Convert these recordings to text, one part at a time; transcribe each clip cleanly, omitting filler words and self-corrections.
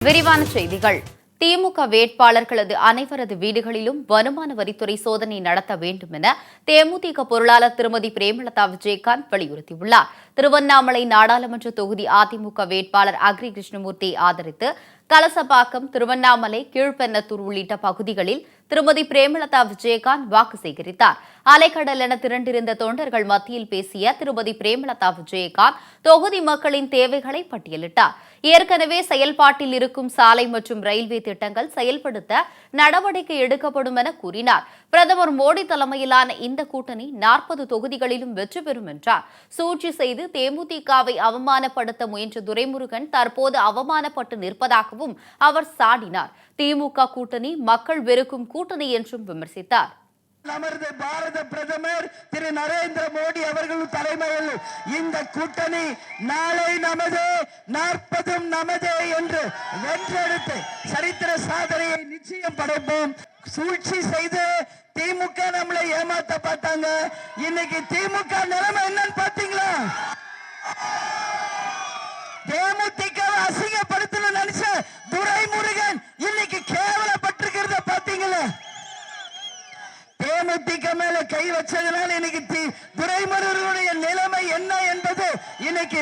விரிவான செய்திகள். திமுக வேட்பாளர்களது அனைவரது வீடுகளிலும் வருமான வரித்துறை சோதனை நடத்த வேண்டும் என தேமுதிக பொருளாளர் திருமதி பிரேமலதா விஜயகாந்த் வலியுறுத்தியுள்ளார். திருவண்ணாமலை நாடாளுமன்ற தொகுதி அதிமுக வேட்பாளர் அக்ரி கிருஷ்ணமூர்த்தியை ஆதரித்து கலசப்பாக்கம், திருவண்ணாமலை, கீழ்பெண்ணத்தூர் உள்ளிட்ட பகுதிகளில் திருமதி பிரேமலதா விஜயகாந்த் வாக்கு சேகரித்தார். அலைக்கடல் என திரண்டிருந்த தொண்டர்கள் மத்தியில் பேசிய திருமதி பிரேமலதா விஜயகாந்த் தொகுதி மக்களின் தேவைகளை பட்டியலிட்டார். ஏற்கனவே செயல்பாட்டில் இருக்கும் சாலை மற்றும் ரயில்வே திட்டங்கள் செயல்படுத்த நடவடிக்கை எடுக்கப்படும் என கூறினார். பிரதமர் மோடி தலைமையிலான இந்த கூட்டணி 40 தொகுதிகளிலும் வெற்றி பெறும் என்றார். சூழ்ச்சி செய்து தேமுதிகவை அவமானப்படுத்த முயன்ற துரைமுருகன் தற்போது அவமானப்பட்டு நிற்பதாகவும் அவர் சாடினார். திமுக கூட்டணி மக்கள் வெறுக்கும் கூட்டணி என்றும் விமர்சித்தார். நமது பாரத பிரதமர் திரு நரேந்திர மோடி அவர்கள் தலைமையில் இந்த கூட்டணி நாளை நமது 40 நமதே என்று வென்றெடுத்து சரித்திர சாதனையை நிச்சயம் படைப்போம். சூழ்ச்சி செய்து திமுக நம்மளை ஏமாத்த பார்த்தாங்க. இன்னைக்கு திமுக நிலைமை என்னன்னு பாத்தீங்களா? தேமுதிக அசிங்கப்படுத்தணும் நினைச்ச துரைமுருகன் இன்னைக்கு கேவலப்பட்டிருக்கிறத பாத்தீங்களா? தேமுதிக மேல கை வச்சதுனால இன்னைக்கு துரைமுருகனுடைய நிலைமை என்ன என்பது இன்னைக்கு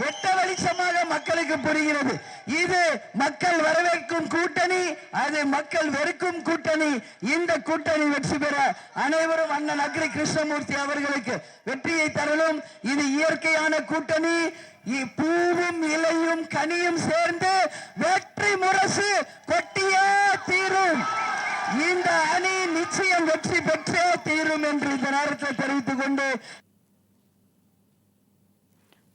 வெட்ட வெளிச்சமாக மக்களுக்கு புரிகிறது. இது மக்கள் வரவேற்கும் கூட்டணி, அது மக்கள் வெறுக்கும் கூட்டணி. இந்த கூட்டணி வெற்றி பெற அனைவரும் அண்ணன் அக்ரி கிருஷ்ணமூர்த்தி அவர்களுக்கு வெற்றியை தரலும். இது இயற்கையான கூட்டணி. பூவும் இலையும் கனியும் சேர்ந்து வெற்றி முரசு கொட்டியே தீரும். இந்த அணி நிச்சயம் வெற்றி பெற்றே தீரும் என்று இந்த நேரத்தில் தெரிவித்துக் கொண்டு,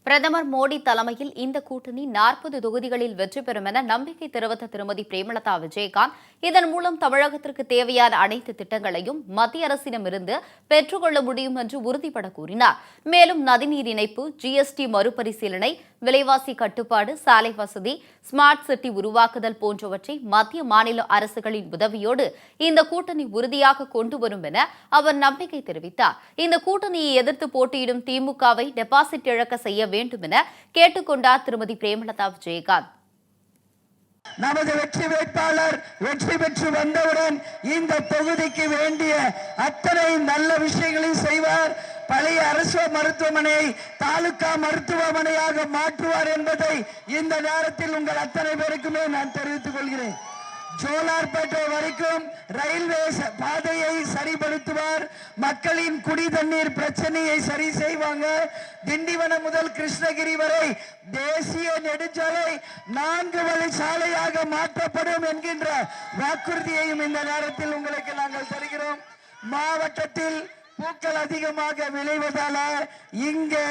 பிரதமர் மோடி தலைமையில் இந்த கூட்டணி 40 தொகுதிகளில் வெற்றி பெறும் என நம்பிக்கை தெரிவித்த திருமதி பிரேமலதா விஜயகாந்த் இதன் மூலம் தமிழகத்திற்கு தேவையான அனைத்து திட்டங்களையும் மத்திய அரசிடமிருந்து பெற்றுக்கொள்ள முடியும் என்று உறுதிபட கூறினார். மேலும் நதிநீர் இணைப்பு, ஜிஎஸ்டி மறுபரிசீலனை, விலைவாசி கட்டுப்பாடு, சாலை வசதி, ஸ்மார்ட் சிட்டி உருவாக்குதல் போன்றவற்றை மத்திய மாநில அரசுகளின் உதவியோடு இந்த கூட்டணி உறுதியாக கொண்டு வரும் என அவர் நம்பிக்கை தெரிவித்தார். இந்த கூட்டணியை எதிர்த்து போட்டியிடும் திமுகவை டெபாசிட் இழக்க செய்ய வேண்டும் என கேட்டுக்கொண்டார் திருமதி பிரேமலதா விஜயகாந்த். நமது வெற்றி வேட்பாளர் வெற்றி பெற்று வந்தவுடன் இந்த தொகுதிக்கு வேண்டிய அத்தனை நல்ல விஷயங்களையும் செய்வார். பழைய அரசு மருத்துவமனை தாலுகா மருத்துவமனையாக மாற்றுவார் என்பதை இந்த நேரத்தில் உங்கள் அத்தனை பேருக்குமே நான் தெரிவித்துக் கொள்கிறேன். ஜோலார்பேட்டை வரைக்கும் ரயில்வே பாதையை சரிபடுத்துவார். மக்களின் குடி தண்ணீர் பிரச்சனையை சரி செய்வாங்க. திண்டிவனம் முதல் கிருஷ்ணகிரி வரை தேசிய நெடுஞ்சாலை 4 வழி சாலையாக மாற்றப்படும் என்கின்ற வாக்குறுதியையும் இந்த நேரத்தில் உங்களுக்கு நாங்கள் தருகிறோம். மாவட்டத்தில் பூக்கள் அதிகமாக விளைவதால இங்கே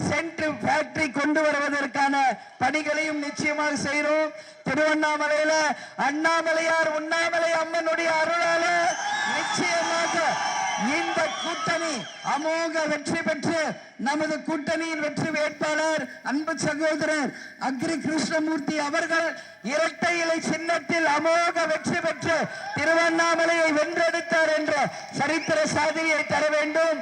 சென்ட் ஃபேக்டரி கொண்டு வருவதற்கான பணிகளையும் நிச்சயமாக செய்கிறோம். திருவண்ணாமலையில அண்ணாமலையார் உண்ணாமலை அம்மனுடைய அருளால நிச்சயமாக இந்த கூட்டணி அமோக வெற்றி பெற்று நமது கூட்டணியின் வெற்றி வேட்பாளர் அன்பு சகோதரர் அக்ரி கிருஷ்ணமூர்த்தி அவர்கள் இரட்டை இலை சின்னத்தில் அமோக வெற்றி பெற்று திருவண்ணாமலையை வென்றெடுத்தார் என்ற சரித்திர சாதனையை தர வேண்டும்.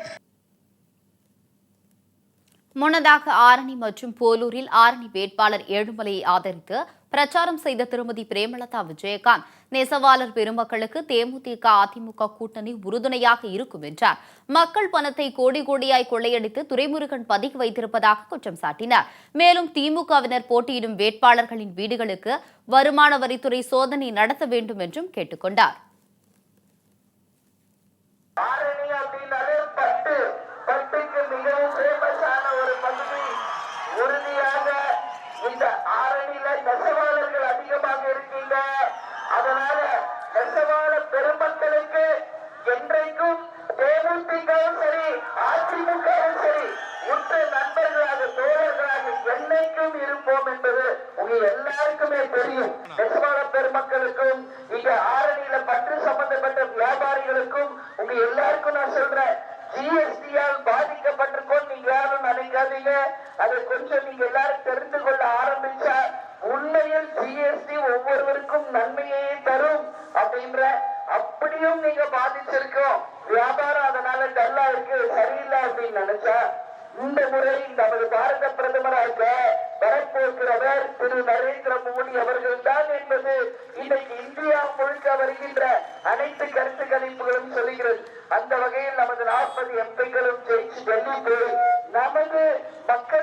முன்னதாக ஆரணி மற்றும் போலூரில் ஆரணி வேட்பாளர் ஏழுமலையை ஆதரித்து பிரச்சாரம் செய்த திருமதி பிரேமலதா விஜயகாந்த் நெசவாளர் பெருமக்களுக்கு தேமுதிக அதிமுக கூட்டணி உறுதுணையாக இருக்கும் என்றார். மக்கள் பணத்தை கோடி கோடியாய் கொள்ளையடித்து துரைமுருகன் பதுக்கி வைத்திருப்பதாக குற்றம் சாட்டினார். மேலும் திமுகவினர் போட்டியிடும் வேட்பாளர்களின் வீடுகளுக்கு வருமான வரித்துறை சோதனை நடத்த வேண்டும் என்றும் கேட்டுக் கொண்டார். நெசவாளர்கள் அதிகமாக இருக்கீங்க. அதனால நெசவாளர் பெருமக்களுக்கு என்றைக்கும் தேமுதிகவும் சரி அதிமுகவும் சரி உற்ற நண்பர்களாக தோழர்களாக என்னைக்கும் இருப்போம் என்பது உங்க எல்லாருக்குமே தெரியும். நெசவாளர் பெருமக்களுக்கும் இங்க ஆரணியில பற்று சம்பந்தப்பட்ட வியாபாரிகளுக்கும் உங்க எல்லாருக்கும் நான் சொல்றேன், ஜிஎஸ்டியால் பாதிக்கப்பட்டிருக்கோம் நீங்க யாரும் நினைக்காதீங்க. அதை கொஞ்சம் நீங்க எல்லாரும் தெரிந்து கொள்ள ஆரம்பிச்சா உண்மையில் ஜிஎஸ்டி ஒவ்வொருவருக்கும் நன்மையே தரும் அப்படின்ற அப்படியும் நீங்க பாதிச்சிருக்கோம். வியாபாரம் அதனால டல்லா இருக்கு, சரியில்லை அப்படின்னு நினைச்சா இந்த முறை நமது பாரத பிரதமராக வரப்போகிறவர் திரு நரேந்திர மோடி அவர்கள் தான் என்பது சந்தித்து நமது மக்கள்